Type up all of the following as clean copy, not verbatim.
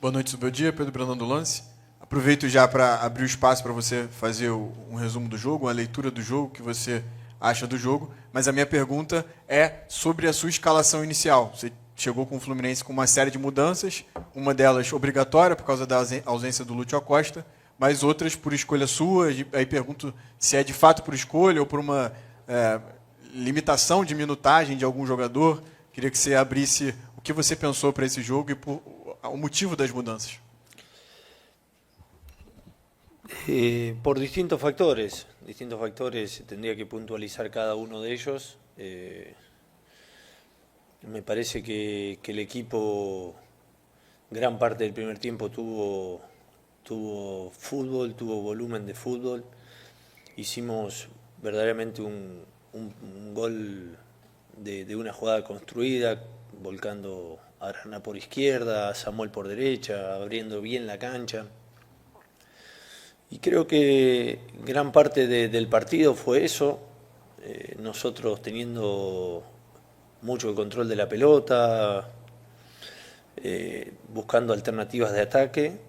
Boa noite, bom dia, Pedro Brandão do Lance. Aproveito já para abrir o espaço para você fazer um resumo do jogo, uma leitura do jogo, o que você acha do jogo. Mas a minha pergunta é sobre a sua escalação inicial. Você chegou com o Fluminense com uma série de mudanças, uma delas obrigatória por causa da ausência do Lúcio Acosta, mas outras por escolha sua. Aí pergunto se é de fato por escolha ou por uma limitação de minutagem de algum jogador. Queria que você abrisse o que você pensou para esse jogo e o motivo das mudanças. Por distintos factores, tendría que puntualizar cada uno de ellos. Me parece que el equipo, gran parte del primer tiempo tuvo fútbol, tuvo volumen de fútbol. Hicimos verdaderamente un gol de una jugada construida, volcando a Arana por izquierda, a Samuel por derecha, abriendo bien la cancha. Y creo que gran parte del partido fue eso, nosotros teniendo mucho el control de la pelota, buscando alternativas de ataque,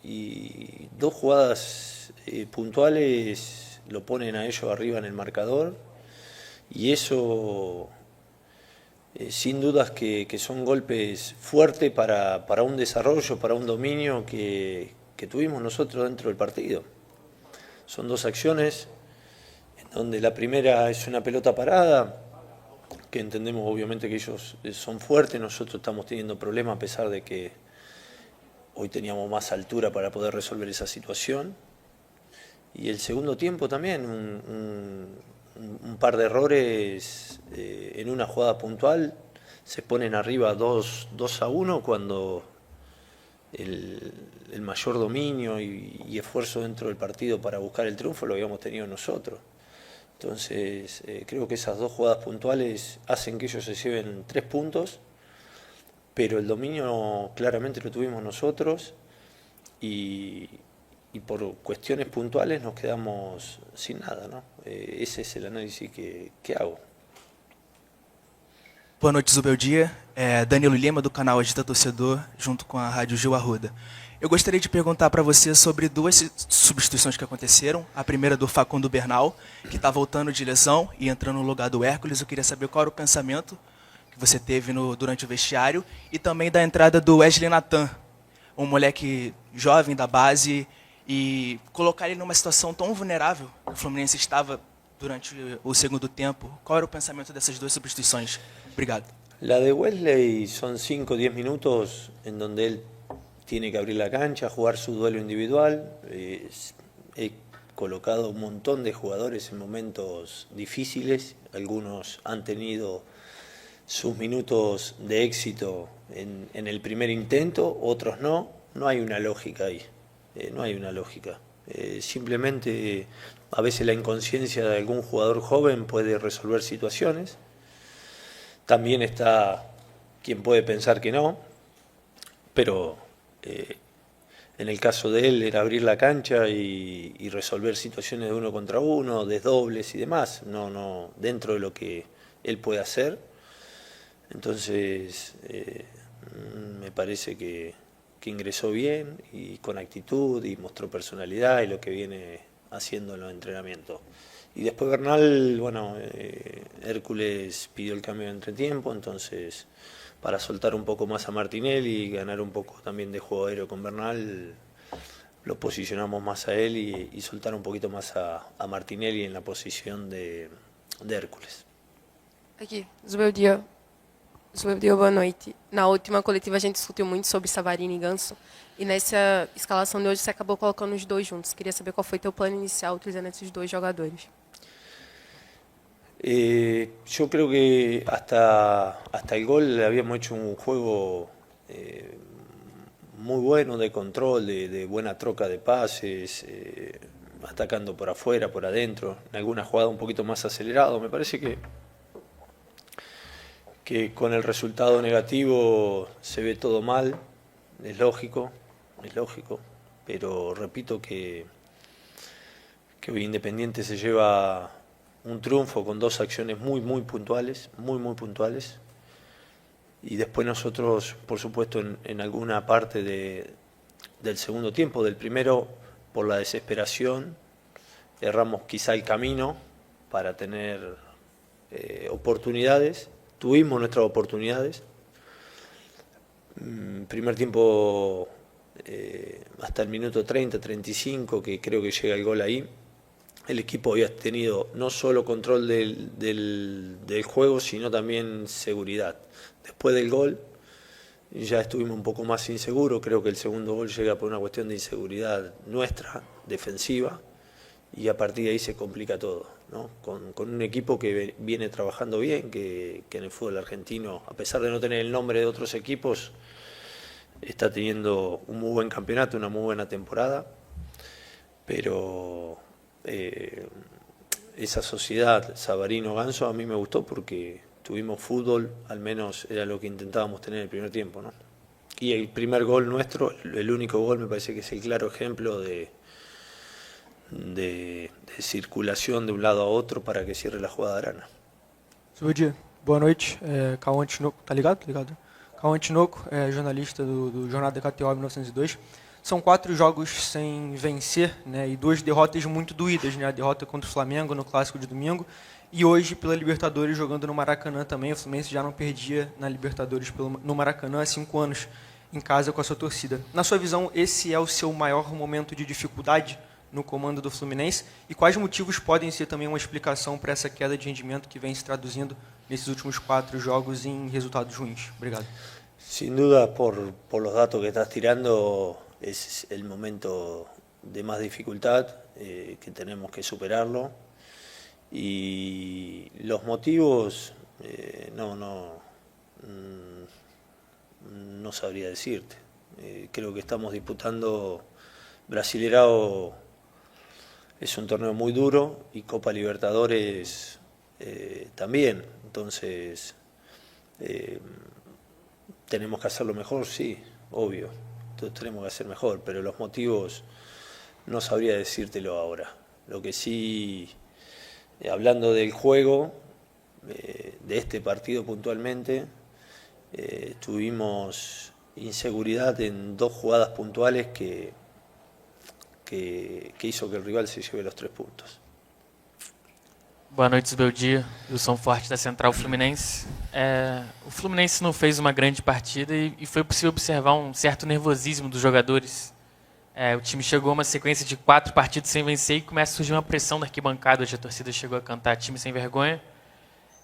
y dos jugadas puntuales lo ponen a ellos arriba en el marcador, y eso sin dudas que son golpes fuertes para un desarrollo, para un dominio que tuvimos nosotros dentro del partido. Son dos acciones, en donde la primera es una pelota parada, que entendemos obviamente que ellos son fuertes, nosotros estamos teniendo problemas a pesar de que hoy teníamos más altura para poder resolver esa situación. Y el segundo tiempo también, un par de errores en una jugada puntual, se ponen arriba 2-1 cuando el mayor dominio y esfuerzo dentro del partido para buscar el triunfo lo habíamos tenido nosotros. Entonces creo que esas dos jugadas puntuales hacen que ellos se lleven 3 puntos, pero el dominio claramente lo tuvimos nosotros y por cuestiones puntuales nos quedamos sin nada, ¿no? Esse é o análisis que hago. Boa noite, Zubeldia. Danilo Lima, do canal Agita Torcedor, junto com a Rádio Gil Arruda. Eu gostaria de perguntar para você sobre duas substituições que aconteceram. A primeira do Facundo Bernal, que está voltando de lesão e entrando no lugar do Hércules. Eu queria saber qual era o pensamento que você teve durante o vestiário. E também da entrada do Wesley Natan, um moleque jovem da base, e colocar ele numa situação tão vulnerável que o Fluminense estava durante o segundo tempo. Qual era o pensamento dessas duas substituições? Obrigado. La de Wesley son 5 o 10 minutos en donde él tiene que abrir la cancha, jugar su duelo individual. He colocado un montón de jugadores en momentos difíciles, algunos han tenido sus minutos de éxito en el primer intento, otros no. No hay una lógica ahí, no hay una lógica. Simplemente a veces la inconsciencia de algún jugador joven puede resolver situaciones. También está quien puede pensar que no, pero en el caso de él era abrir la cancha y resolver situaciones de uno contra uno, desdobles y demás, no dentro de lo que él puede hacer. Entonces me parece que ingresó bien y con actitud y mostró personalidad y lo que viene haciendo en los entrenamientos. Y después Bernal, bueno, Hércules pidió el cambio de entretiempo, entonces para soltar un poco más a Martinelli y ganar un poco también de juego aéreo con Bernal, lo posicionamos más a él y soltar un poquito más a Martinelli en la posición de Hércules. Aqui, Zubeldia, boa noite. Na última coletiva a gente discutiu muito sobre Savarino e Ganso, e nessa escalação de hoje você acabou colocando os dois juntos. Queria saber qual foi teu plano inicial utilizando esses dois jogadores. Yo creo que hasta el gol habíamos hecho un juego muy bueno de control, de buena troca de pases, atacando por afuera, por adentro, en alguna jugada un poquito más acelerado. Me parece que con el resultado negativo se ve todo mal, es lógico, pero repito que hoy Independiente se lleva un triunfo con dos acciones muy puntuales, Y después nosotros, por supuesto, en alguna parte del segundo tiempo, del primero, por la desesperación, erramos quizá el camino para tener oportunidades. Tuvimos nuestras oportunidades. Primer tiempo hasta el minuto 30, 35, que creo que llega el gol ahí. El equipo había tenido no solo control del juego, sino también seguridad. Después del gol ya estuvimos un poco más inseguros. Creo que el segundo gol llega por una cuestión de inseguridad nuestra, defensiva, y a partir de ahí se complica todo, ¿no? Con un equipo que viene trabajando bien, que en el fútbol argentino, a pesar de no tener el nombre de otros equipos, está teniendo un muy buen campeonato, una muy buena temporada, pero esa sociedad Savarino-Ganso a mí me gustó porque tuvimos fútbol, al menos era lo que intentábamos tener en el primer tiempo, ¿no? Y el primer gol nuestro, el único gol, me parece que es el claro ejemplo de circulação de um lado a outro para que cierre a jogada de Arana. Zude, boa noite. Cauã Tinoco, tá ligado? Cauã Tinoco, jornalista do Jornal da KTO 1902. São 4 jogos sem vencer, né, e 2 derrotas muito doídas, né? A derrota contra o Flamengo no Clássico de domingo e hoje pela Libertadores jogando no Maracanã também. O Fluminense já não perdia na Libertadores no Maracanã há 5 anos em casa com a sua torcida. Na sua visão, esse é o seu maior momento de dificuldade no comando do Fluminense? E quais motivos podem ser também uma explicação para essa queda de rendimento que vem se traduzindo nesses últimos 4 jogos em resultados ruins? Obrigado. Sin duda, por los datos que estás tirando, es el momento de más dificultad, que tenemos que superarlo. Y los motivos, no sabría decirte. Creo que estamos disputando Brasileirao. Es un torneo muy duro y Copa Libertadores también, entonces tenemos que hacerlo mejor, sí, obvio, entonces tenemos que hacer mejor, pero los motivos no sabría decírtelo ahora. Lo que sí, hablando del juego, de este partido puntualmente, tuvimos inseguridad en 2 jugadas puntuales que hizo que el rival se lleve los 3 puntos. Boa noite, Zubeldia. Wilson Forte da Central Fluminense. O Fluminense não fez uma grande partida e foi possível observar um certo nervosismo dos jogadores. O time chegou a uma sequência de 4 partidas sem vencer e começa a surgir uma pressão da arquibancada, onde a torcida chegou a cantar time sem vergonha.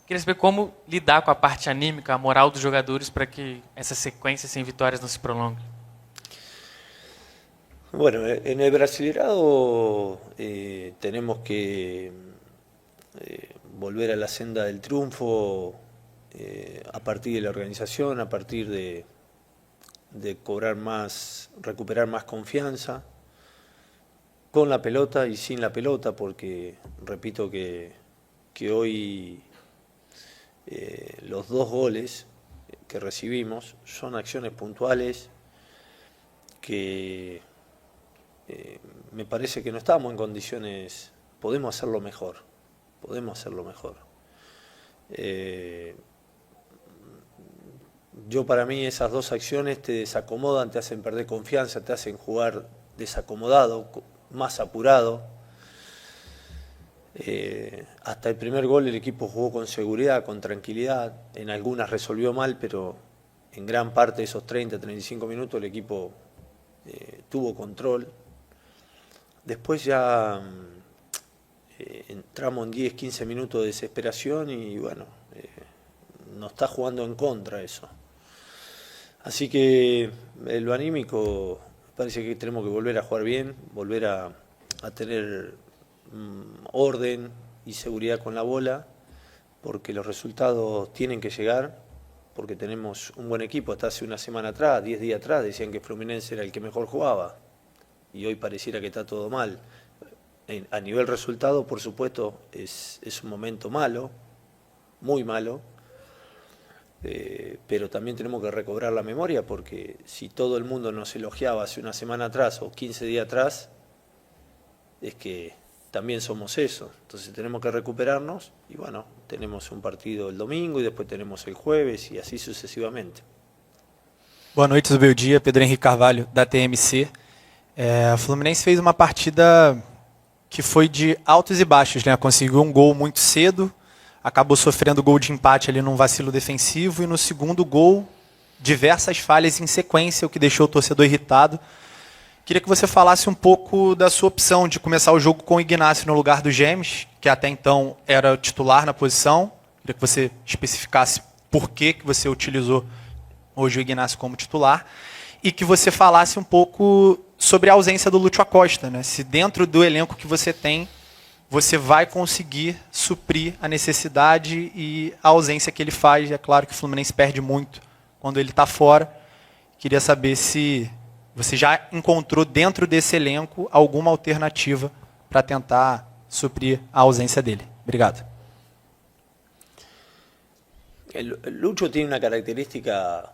Queria saber como lidar com a parte anímica, a moral dos jogadores para que essa sequência sem vitórias não se prolongue. Bueno, en el Brasileirao tenemos que volver a la senda del triunfo a partir de la organización, a partir de recuperar más confianza con la pelota y sin la pelota, porque repito que hoy los 2 goles que recibimos son acciones puntuales que me parece que no estamos en condiciones, podemos hacerlo mejor. Para mí esas 2 acciones te desacomodan, te hacen perder confianza, te hacen jugar desacomodado, más apurado. Hasta el primer gol el equipo jugó con seguridad, con tranquilidad, en algunas resolvió mal, pero en gran parte de esos 30, 35 minutos el equipo tuvo control. Después ya entramos en 10, 15 minutos de desesperación y bueno, nos está jugando en contra eso. Así que lo anímico, parece que tenemos que volver a jugar bien, volver a tener orden y seguridad con la bola, porque los resultados tienen que llegar, porque tenemos un buen equipo. Hasta hace una semana atrás, 10 días atrás, decían que Fluminense era el que mejor jugaba. Y hoy pareciera que está todo mal. A nivel resultado, por supuesto, es un momento malo, muy malo, pero también tenemos que recobrar la memoria, porque si todo el mundo nos elogiaba hace una semana atrás o 15 días atrás, es que también somos eso. Entonces tenemos que recuperarnos y bueno, tenemos un partido el domingo y después tenemos el jueves y así sucesivamente. Boa noite, Zubeldia. Pedro Henrique Carvalho, da TMC. A Fluminense fez uma partida que foi de altos e baixos, né? Conseguiu um gol muito cedo, acabou sofrendo gol de empate ali num vacilo defensivo e no segundo gol, diversas falhas em sequência, o que deixou o torcedor irritado. Queria que você falasse um pouco da sua opção de começar o jogo com o Ignacio no lugar do James, que até então era titular na posição. Queria que você especificasse por que você utilizou hoje o Ignacio como titular, e que você falasse um pouco sobre a ausência do Lúcio Acosta, né? Se dentro do elenco que você tem, você vai conseguir suprir a necessidade e a ausência que ele faz. É claro que o Fluminense perde muito quando ele está fora. Queria saber se você já encontrou dentro desse elenco alguma alternativa para tentar suprir a ausência dele. Obrigado. El Lucho tiene una característica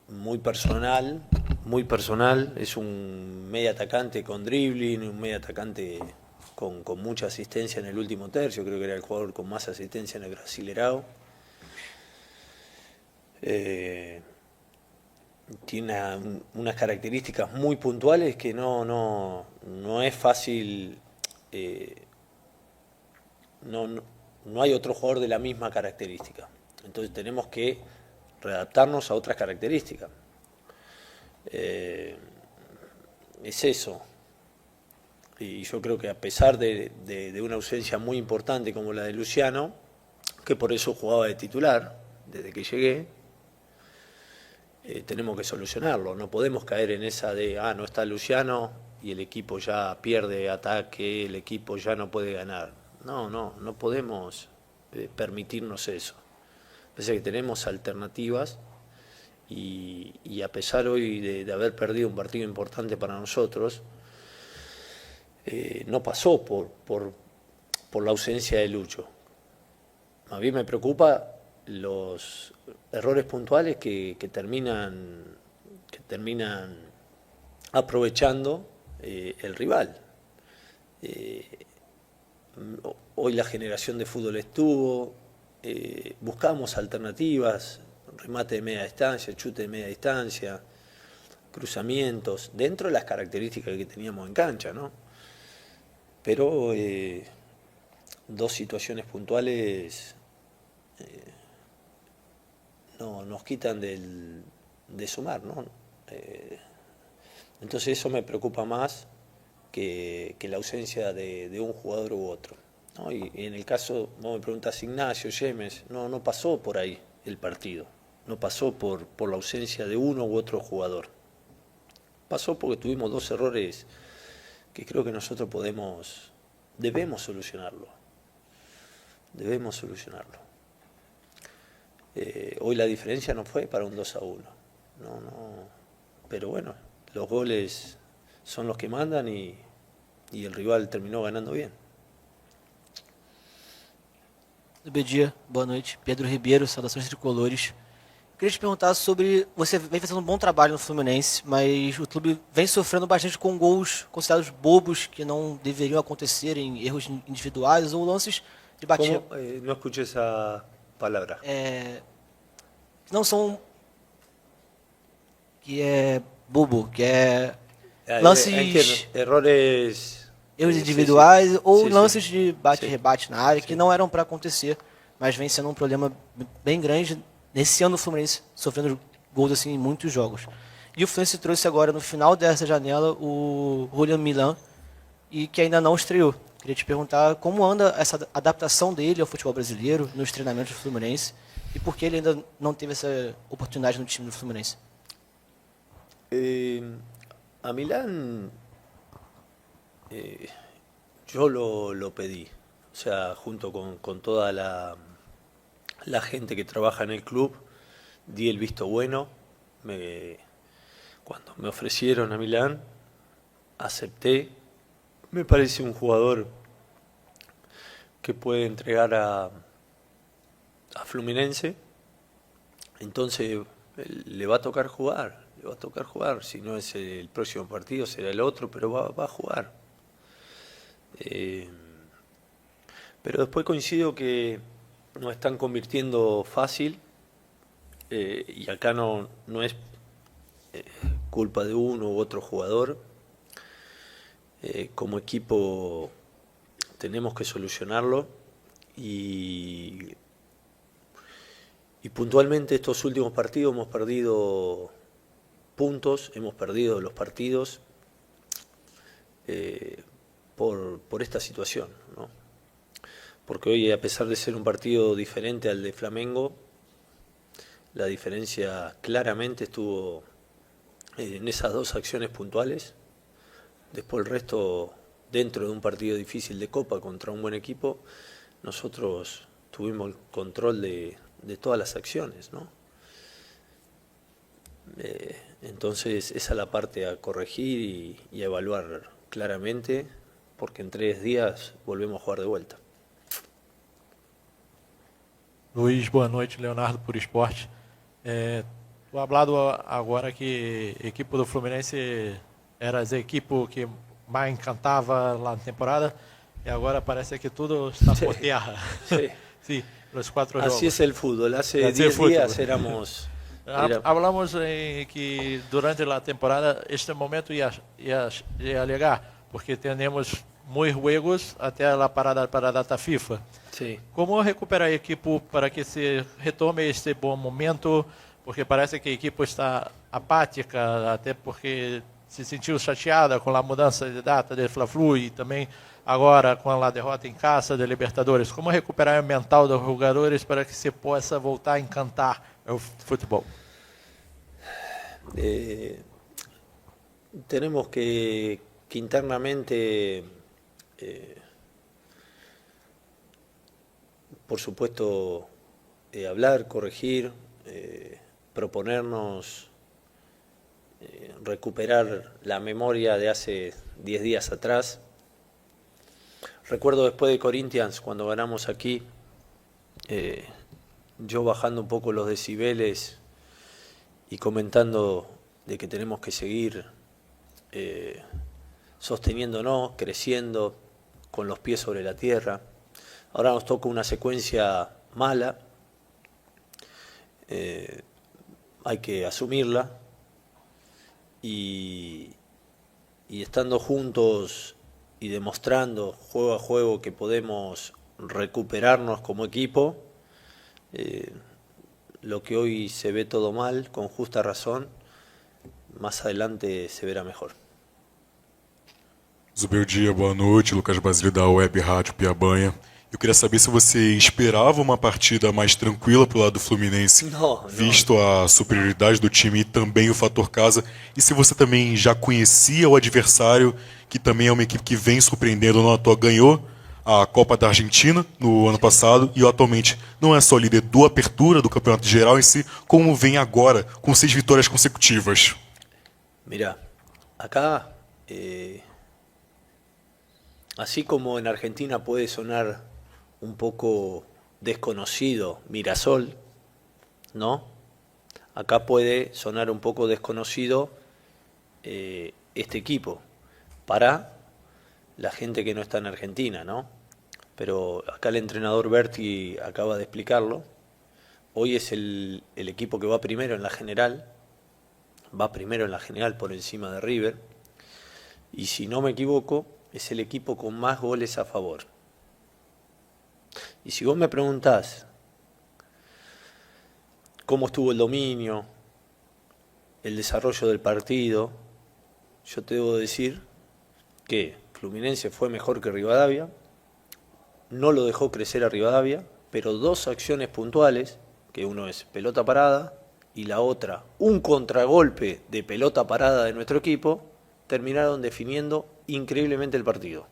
muy personal, es un medio atacante con dribbling, un medio atacante con mucha asistencia en el último tercio, creo que era el jugador con más asistencia en el Brasileirao. Tiene unas características muy puntuales que no es fácil, no hay otro jugador de la misma característica, entonces tenemos que readaptarnos a otras características. Es eso. Y yo creo que a pesar de una ausencia muy importante como la de Luciano, que por eso jugaba de titular desde que llegué, tenemos que solucionarlo. No podemos caer en esa de, no está Luciano y el equipo ya pierde ataque, el equipo ya no puede ganar. No podemos permitirnos eso. Pese a que tenemos alternativas y a pesar hoy de haber perdido un partido importante para nosotros, no pasó por la ausencia de Lucho. Más bien me preocupa los errores puntuales que terminan aprovechando el rival. Hoy la generación de fútbol estuvo, buscamos alternativas, remate de media distancia, chute de media distancia, cruzamientos, dentro de las características que teníamos en cancha, ¿no? Pero dos situaciones puntuales nos quitan de sumar, ¿no? Entonces eso me preocupa más que la ausencia de un jugador u otro, ¿no? Y en el caso, vos me preguntás, Ignacio, James, no pasó por ahí el partido, no pasó por la ausencia de uno u otro jugador, pasó porque tuvimos dos errores que creo que nosotros debemos solucionarlo. Hoy la diferencia no fue para un 2-1, pero bueno, los goles son los que mandan y el rival terminó ganando bien. Bom dia, boa noite. Pedro Ribeiro, saudações tricolores. Queria te perguntar sobre, você vem fazendo um bom trabalho no Fluminense, mas o clube vem sofrendo bastante com gols considerados bobos, que não deveriam acontecer em erros individuais ou lances de batida. No escuché esa palabra. Que não são... que é bobo, que é lances... Errores... erros individuais ou sim, lances sim. de bate-rebate na área que não eram para acontecer, mas vem sendo um problema bem grande. Nesse ano o Fluminense sofrendo gols assim em muitos jogos. E o Fluminense trouxe agora no final dessa janela o Julian Milan, e que ainda não estreou. Queria te perguntar como anda essa adaptação dele ao futebol brasileiro, nos treinamentos do Fluminense, e por que ele ainda não teve essa oportunidade no time do Fluminense. A Milán yo lo pedí, o sea, junto con toda la gente que trabaja en el club, di el visto bueno. Cuando me ofrecieron a Milán, acepté. Me parece un jugador que puede entregar a Fluminense, entonces le va a tocar jugar, si no es el próximo partido será el otro, pero va a jugar. Pero después coincido que nos están convirtiendo fácil, y acá no es culpa de uno u otro jugador. Como equipo tenemos que solucionarlo y puntualmente estos últimos partidos hemos perdido puntos, hemos perdido los partidos por esta situación, ¿no? Porque hoy, a pesar de ser un partido diferente al de Flamengo, la diferencia claramente estuvo en esas dos acciones puntuales. Después el resto, dentro de un partido difícil de Copa contra un buen equipo, nosotros tuvimos el control de todas las acciones, ¿no? Entonces esa es la parte a corregir y a evaluar claramente, porque en 3 días volvemos a jugar de vuelta. Luiz, boa noite. Leonardo por Esporte. Tu hablado agora que a equipe do Fluminense era a equipe que mais encantava lá na temporada e agora parece que tudo está por terra. Sí. Sí, los 4 Así jogos. es el fútbol. Hace Así es 10 fútbol. días éramos... Hablamos que durante a temporada este momento ia llegar, porque temos muitos juegos até a parada para a data FIFA. Sí. Como recuperar a equipe para que se retome este bom momento? Porque parece que a equipe está apática, até porque se sentiu chateada com a mudança de data do Fla-Flu e também agora com a derrota em casa da Libertadores. Como recuperar o mental dos jogadores para que se possa voltar a encantar o futebol? Tenemos que internamente, por supuesto, hablar, corregir, proponernos recuperar la memoria de hace 10 días atrás. Recuerdo después de Corinthians, cuando ganamos aquí, yo bajando un poco los decibeles y comentando de que tenemos que seguir sosteniéndonos, creciendo, con los pies sobre la tierra. Ahora nos toca una secuencia mala, hay que asumirla y estando juntos y demostrando juego a juego que podemos recuperarnos como equipo, lo que hoy se ve todo mal, con justa razón, más adelante se verá mejor. Zubeldia, boa noite. Lucas Basile da Web Rádio Piabanha. Eu queria saber se você esperava uma partida mais tranquila pro lado do Fluminense, visto a superioridade do time e também o fator casa, e se você também já conhecia o adversário, que também é uma equipe que vem surpreendendo, não à toa ganhou a Copa da Argentina no ano passado e atualmente não é só líder do Apertura, do Campeonato Geral em si, como vem agora com 6 vitórias consecutivas. Mirá, acá, así como en Argentina puede sonar un poco desconocido Mirasol, ¿no? Acá puede sonar un poco desconocido este equipo para la gente que no está en Argentina, ¿no? Pero acá el entrenador Berti acaba de explicarlo. Hoy es el equipo que va primero en la general, por encima de River, y si no me equivoco, es el equipo con más goles a favor. Y si vos me preguntás cómo estuvo el dominio, el desarrollo del partido, yo te debo decir que Fluminense fue mejor que Rivadavia, no lo dejó crecer a Rivadavia, pero 2 acciones puntuales, que uno es pelota parada y la otra un contragolpe de pelota parada de nuestro equipo, terminaron definiendo increíblemente el partido.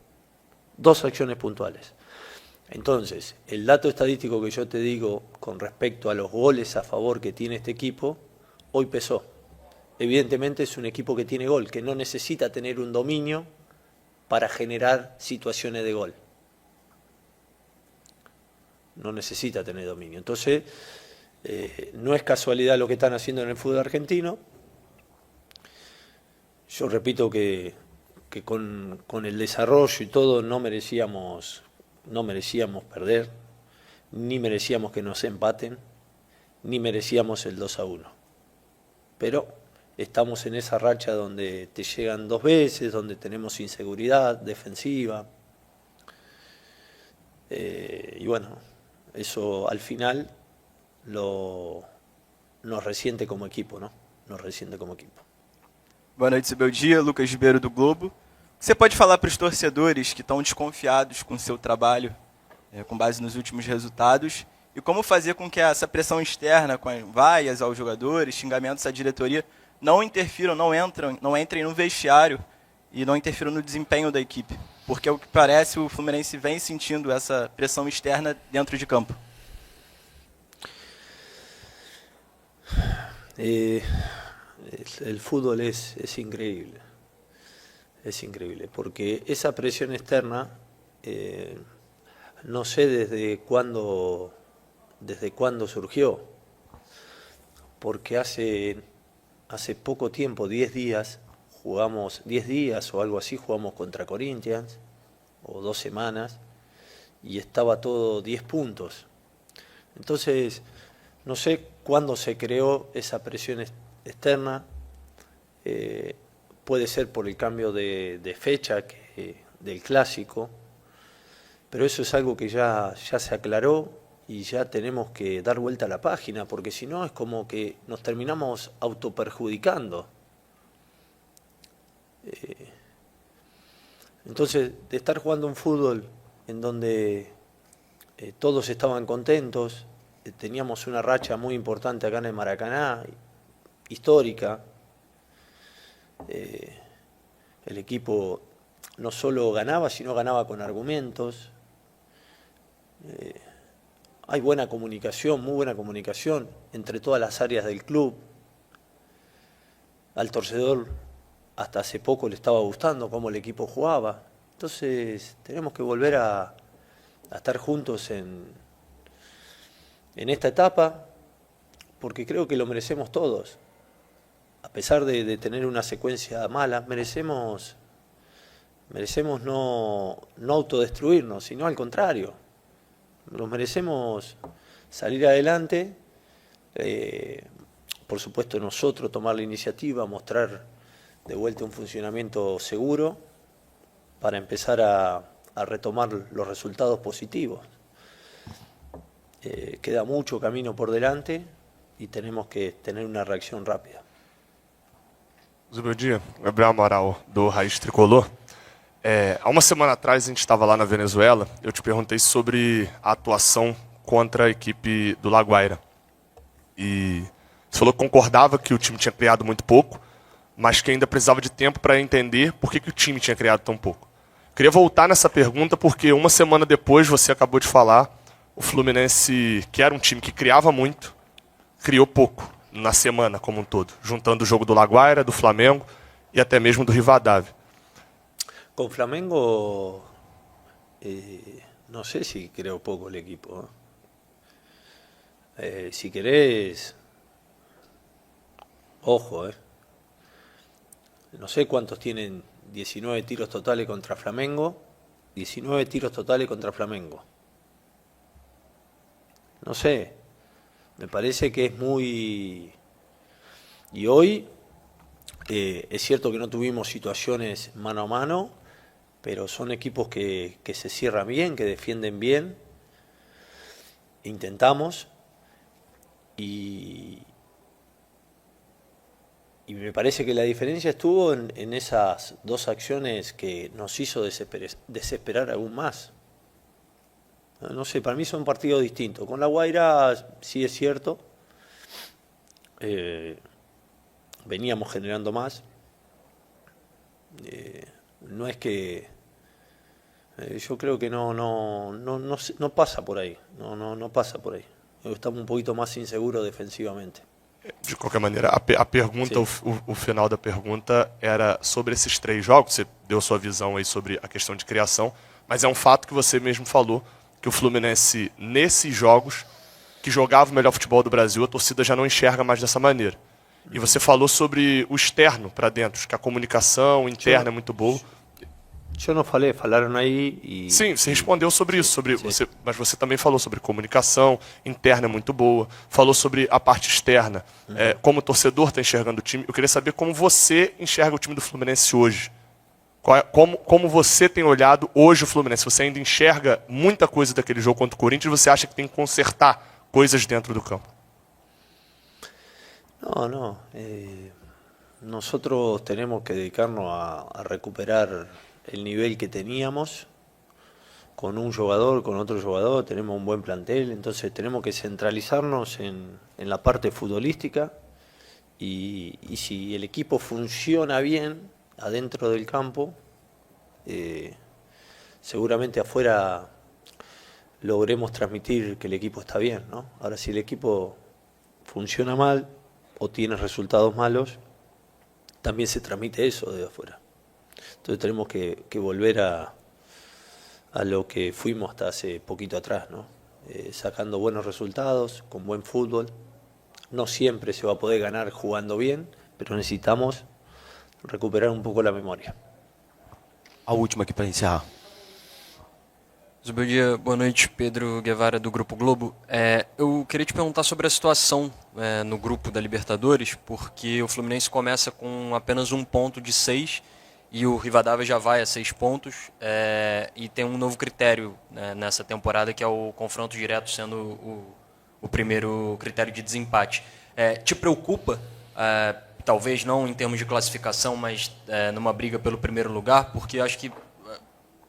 2 acciones puntuales. Entonces, el dato estadístico que yo te digo con respecto a los goles a favor que tiene este equipo, hoy pesó. Evidentemente es un equipo que tiene gol, que no necesita tener un dominio para generar situaciones de gol. No necesita tener dominio. Entonces, no es casualidad lo que están haciendo en el fútbol argentino. Yo repito que con el desarrollo y todo no merecíamos no merecíamos perder, ni merecíamos que nos empaten, ni merecíamos el 2-1. Pero estamos en esa racha donde te llegan 2 veces, donde tenemos inseguridad defensiva. Y bueno, eso al final nos resiente como equipo, ¿no? Nos resiente como equipo. Boa noite, Bom Dia, Lucas Ribeiro do Globo. Você pode falar para os torcedores que estão desconfiados com o seu trabalho, com base nos últimos resultados, e como fazer com que essa pressão externa, com vaias aos jogadores, xingamentos à diretoria, não interfiram, não entrem no vestiário e não interfiram no desempenho da equipe? Porque, ao que parece, o Fluminense vem sentindo essa pressão externa dentro de campo. El fútbol es increíble, porque esa presión externa, no sé desde cuándo surgió, porque hace poco tiempo, 10 días o algo así, jugamos contra Corinthians, o 2 semanas, y estaba todo 10 puntos. Entonces, no sé cuándo se creó esa presión externa. Puede ser por el cambio de fecha del clásico, pero eso es algo que ya se aclaró y ya tenemos que dar vuelta a la página, porque si no es como que nos terminamos autoperjudicando. Entonces, de estar jugando un fútbol en donde todos estaban contentos, teníamos una racha muy importante acá en el Maracaná, histórica. El equipo no solo ganaba, sino ganaba con argumentos. Hay buena comunicación, muy buena comunicación entre todas las áreas del club. Al torcedor hasta hace poco le estaba gustando cómo el equipo jugaba. Entonces tenemos que volver a estar juntos en esta etapa, porque creo que lo merecemos todos. A pesar de tener una secuencia mala, merecemos no autodestruirnos, sino al contrario. Nos merecemos salir adelante, por supuesto nosotros tomar la iniciativa, mostrar de vuelta un funcionamiento seguro para empezar a retomar los resultados positivos. Queda mucho camino por delante y tenemos que tener una reacción rápida. Bom dia, Gabriel Amaral, do Raiz Tricolor. Há uma semana atrás, a gente estava lá na Venezuela, eu te perguntei sobre a atuação contra a equipe do La Guaira. E você falou que concordava que o time tinha criado muito pouco, mas que ainda precisava de tempo para entender por que o time tinha criado tão pouco. Queria voltar nessa pergunta porque uma semana depois, você acabou de falar, o Fluminense, que era um time que criava muito, criou pouco na semana como um todo, juntando o jogo do La Guaira, do Flamengo e até mesmo do Rivadavia. Con Flamengo, no sé si creo poco el equipo. Si querés, ojo, no sé cuántos tienen 19 tiros totales contra Flamengo, 19 tiros totales contra Flamengo. No sé, me parece que es muy... Y hoy es cierto que no tuvimos situaciones mano a mano, pero son equipos que se cierran bien, que defienden bien. Intentamos y me parece que la diferencia estuvo en esas 2 acciones que nos hizo desesperar aún más. No sé, para mí son partidos distintos. Con La Guaira sí es cierto, veníamos generando más. No es que... yo creo que no pasa por ahí. No pasa por ahí. Estamos un poquito más inseguros defensivamente. De qualquer maneira, a pergunta, o final da pergunta era sobre esses 3 jogos. Você deu sua visão aí sobre a questão de criação, mas é um fato que você mesmo falou, que o Fluminense, nesses jogos, que jogava o melhor futebol do Brasil, a torcida já não enxerga mais dessa maneira. E você falou sobre o externo para dentro, que a comunicação interna é muito boa. Eu não falei, falaram aí e... Sim, você respondeu sobre isso, mas você também falou sobre comunicação interna é muito boa, falou sobre a parte externa, como o torcedor está enxergando o time. Eu queria saber como você enxerga o time do Fluminense hoje. Como você tem olhado hoje o Fluminense? Você ainda enxerga muita coisa daquele jogo contra o Corinthians? Você acha que tem que consertar coisas dentro do campo? No. Nosotros tenemos que dedicarnos a recuperar el nivel que teníamos con un jugador, con otro jugador. Tenemos un buen plantel, entonces tenemos que centralizarnos en la parte futbolística y si el equipo funciona bien adentro del campo, seguramente afuera logremos transmitir que el equipo está bien, ¿no? Ahora, si el equipo funciona mal o tiene resultados malos, también se transmite eso de afuera. Entonces tenemos que volver a lo que fuimos hasta hace poquito atrás, ¿no? Sacando buenos resultados, con buen fútbol. No siempre se va a poder ganar jugando bien, pero necesitamos recuperar um pouco a memória. A última aqui para encerrar. Zubeldia, boa noite, Pedro Guevara do Grupo Globo. Eu queria te perguntar sobre a situação no grupo da Libertadores, porque o Fluminense começa com apenas 1 ponto de 6 e o Rivadavia já vai a 6 pontos e tem um novo critério nessa temporada, que é o confronto direto sendo o primeiro critério de desempate. Te preocupa, talvez não em termos de classificação, mas numa briga pelo primeiro lugar? Porque acho que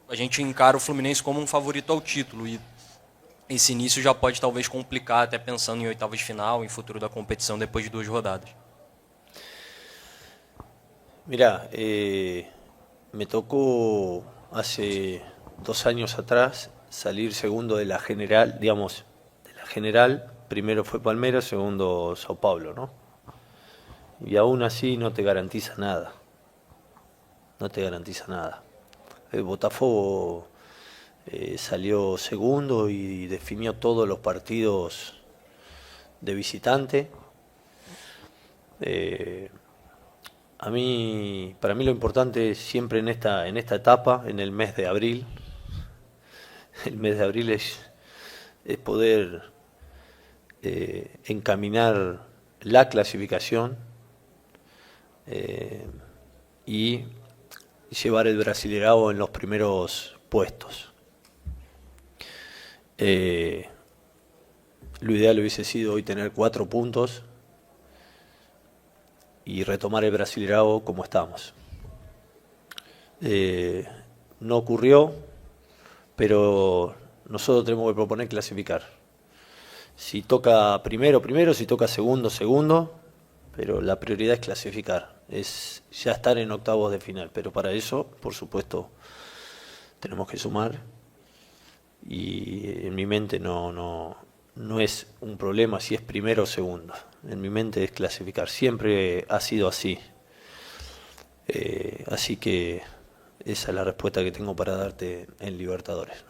a gente encara o Fluminense como um favorito ao título e esse início já pode talvez complicar, até pensando em oitavas de final, em futuro da competição depois de 2 rodadas. Mirá, me tocó hace 2 años atrás salir segundo de la general, digamos, de la general. Primero fue Palmeiras, segundo Sao Paulo, ¿no? Y aún así no te garantiza nada. No te garantiza nada. Botafogo salió segundo y definió todos los partidos de visitante. Para mí lo importante siempre en esta etapa, en el mes de abril, el mes de abril es poder encaminar la clasificación y llevar el Brasileirao en los primeros puestos. Lo ideal hubiese sido hoy tener 4 puntos y retomar el Brasileirao como estamos. No ocurrió, pero nosotros tenemos que proponer clasificar. Si toca primero, primero, si toca segundo, segundo, pero la prioridad es clasificar, es ya estar en octavos de final, pero para eso, por supuesto, tenemos que sumar y en mi mente no es un problema si es primero o segundo, en mi mente es clasificar, siempre ha sido así, así que esa es la respuesta que tengo para darte en Libertadores.